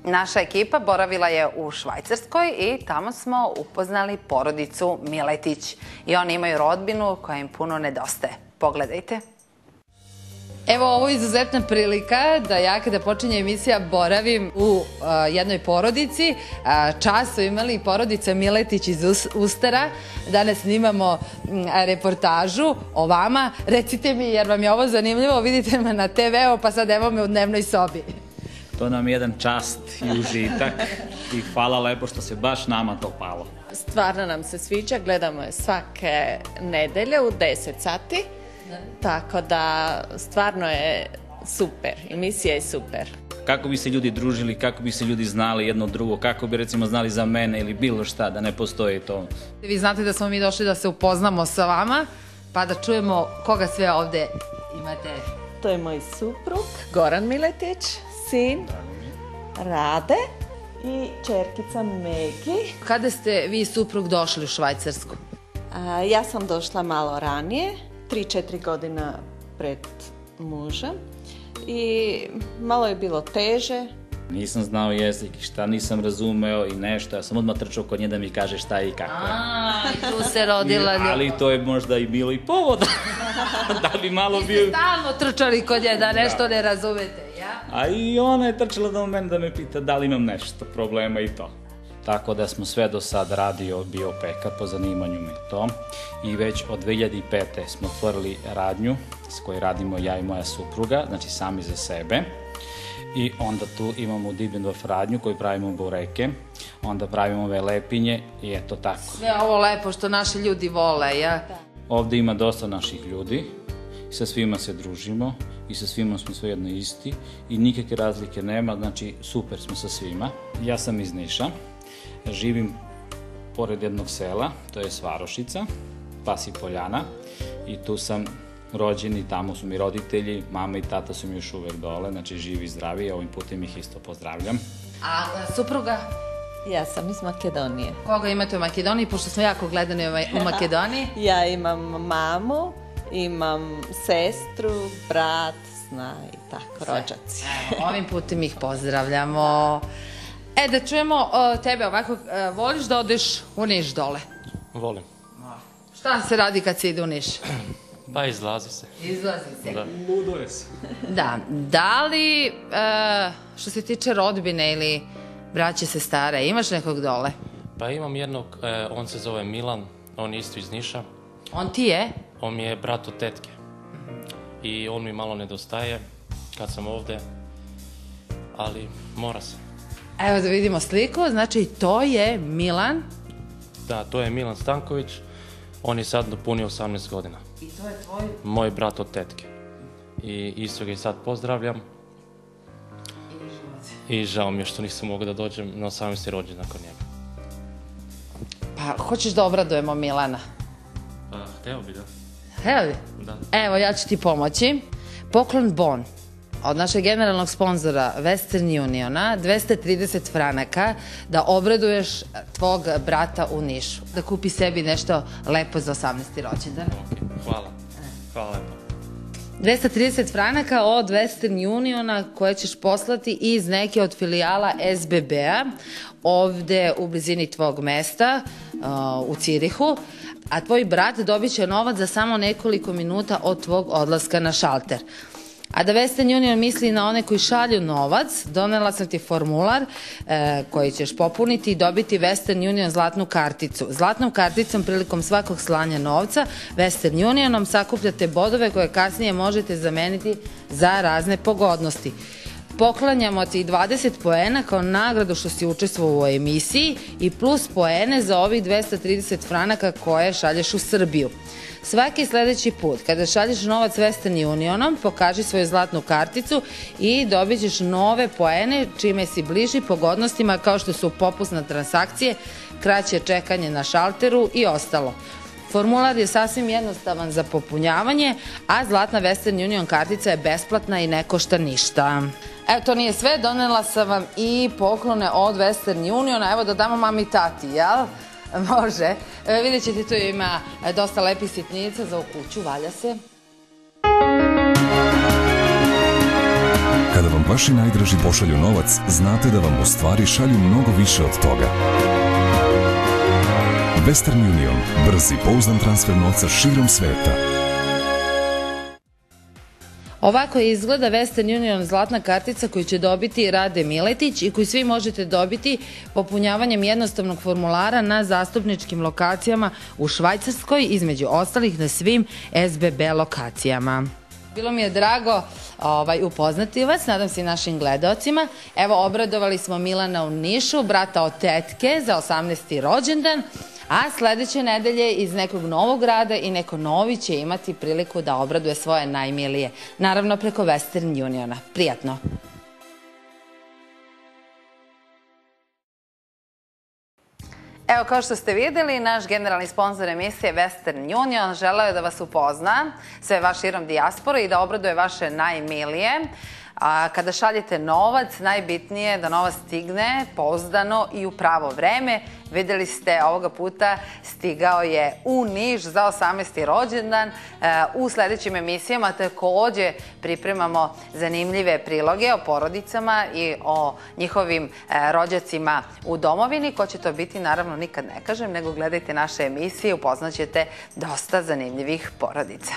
Naša ekipa boravila je u Švajcarskoj i tamo smo upoznali porodicu Miletić. I oni imaju rodbinu koja im puno nedostaje. Pogledajte. Evo, ovo je izuzetna prilika da ja kada počinje emisija boravim u jednoj porodici. Čast su imali porodica Miletić iz Ustara. Danas snimamo reportažu o vama. Recite mi, jer vam je ovo zanimljivo, vidite me na TV-u, pa sad evo me u dnevnoj sobi. To nam je jedan čast i užitak i hvala lepo što se baš nama to palo. Stvarno nam se sviđa, gledamo je svake nedelje u 10 sati. Tako da stvarno je super, emisija je super. Kako bi se ljudi družili, kako bi se ljudi znali jedno drugo, kako bi recimo znali za mene ili bilo šta, da ne postoji to. Vi znate da smo mi došli da se upoznamo sa vama, pa da čujemo koga sve ovde imate. To je moj suprug, Goran Miletić, sin Rade i čerkica Megi. Kada ste vi i suprug došli u Švajcarsku? Ja sam došla malo ranije, 3-4 godina pred mužem i malo je bilo teže. Nisam znao jezik i šta nisam razumeo i nešto, ja sam odmah trčao kod nje da mi kaže šta je i kako je. I tu se rodila ljubav. Ali to je možda i bilo i povod da bi malo bio... Vi ste stalno trčali kod nje da nešto ne razumete, ja? A i ona je trčala do mene da me pita da li imam nešto problema i to. Tako da smo sve do sad radio, bio pekar, po zanimanju mi to. I već od 2005. smo otvorili radnju s kojoj radimo ja i moja supruga, znači sami za sebe. I onda tu imamo u Dibendorf radnju koju pravimo bureke, onda pravimo ove lepinje i eto tako. Sve ovo lepo što naši ljudi vole, ja? Ovde ima dosta naših ljudi, sa svima se družimo i sa svima smo svejedno isti i nikakve razlike nema, znači super smo sa svima. Ja sam iz Niša. Živim pored jednog sela, to je Svarošica, Pasi Poljana i tu sam rođen i tamo su mi roditelji, mama i tata su mi još uvek dole, znači živi i zdravi, ovim putem ih isto pozdravljam. A supruga? Ja sam iz Makedonije. Koga imate u Makedoniji, pošto smo jako gledani u Makedoniji? Ja imam mamu, imam sestru, brat, zna i tako, rođaci. Ovim putem ih pozdravljamo. Da čujemo tebe ovako, voliš da odeš u Niš dole? Volim. Šta se radi kad se ide u Niš? Pa izlazi se. Izlazi se. Da. Luduje se. Da li, što se tiče rodbine ili braće sestara, imaš nekog dole? Pa imam jednog, on se zove Milan, on je isto iz Niša. On ti je? On mi je brat od tetke. I on mi malo nedostaje kad sam ovde, ali mora se. Evo da vidimo sliku, znači to je Milan. Da, to je Milan Stanković, on je sad dopunio 18 godina. I to je tvoj? Moj brat od tetke. I isto ga i sad pozdravljam. I žao mi je što nisam mogao da dođem na 18. rođendan kod njega. Pa, hoćeš da obradujemo Milana? Pa, hteo bi da. Hteo bi? Da. Evo, ja ću ti pomoći. Poklon bon od našeg generalnog sponzora Western Uniona, 230 franaka da obraduješ tvog brata u Nišu. Da kupi sebi nešto lepo za 18. rođendan. Ok, hvala. Hvala lepo. 230 franaka od Western Uniona koje ćeš poslati iz neke od filijala SBB-a ovde u blizini tvog mesta u Cirihu, a tvoj brat dobit će novac za samo nekoliko minuta od tvog odlaska na šalter. A da Western Union misli na one koji šalju novac, donela sam ti formular koji ćeš popuniti i dobiti Western Union zlatnu karticu. Zlatnom karticom prilikom svakog slanja novca Western Unionom sakupljate bodove koje kasnije možete zameniti za razne pogodnosti. Poklanjamo ti 20 poena kao nagradu što si učestvovao u emisiji i plus poene za ovih 230 franaka koje šalješ u Srbiju. Svaki sledeći put kada šalješ novac Western Unionom, pokaži svoju zlatnu karticu i dobit ćeš nove poene čime si bliži pogodnostima kao što su popusna transakcije, kraće čekanje na šalteru i ostalo. Formular je sasvim jednostavan za popunjavanje, a zlatna Western Union kartica je besplatna i ne košta ništa. Evo, to nije sve, donela sam vam i poklone od Western Uniona, evo da damo mami i tati, jel? Može. Vidjet ćete, tu ima dosta lepih sitnica za u kuću, valja se. Kada vam vaši najdraži pošalju novac, znate da vam u stvari šalju mnogo više od toga. Western Union. Brz i pouzdan transfer novca širom sveta. Ovako izgleda Western Union zlatna kartica koju će dobiti Rade Miletić i koju svi možete dobiti popunjavanjem jednostavnog formulara na zastupničkim lokacijama u Švajcarskoj, između ostalih na svim SBB lokacijama. Bilo mi je drago upoznati vas, nadam se i našim gledaocima. Evo, obradovali smo Milana u Nišu, brata od tetke za 18. rođendan, a sledeće nedelje iz nekog novog grada i neko novi će imati priliku da obraduje svoje najmilije. Naravno preko Western Uniona. Prijatno! Evo, kao što ste videli, naš generalni sponsor emisije Western Union želeo je da vas upozna, sve vaš širom dijaspore, i da obraduje vaše najmilije. A kada šaljete novac, najbitnije je da novac stigne pouzdano i u pravo vreme. Videli ste, ovoga puta stigao je u Niš za 18. rođendan. U sledećim emisijama takođe pripremamo zanimljive priloge o porodicama i o njihovim rođacima u domovini. Ko će to biti, naravno nikad ne kažem, nego gledajte naše emisije, upoznaćete dosta zanimljivih porodica.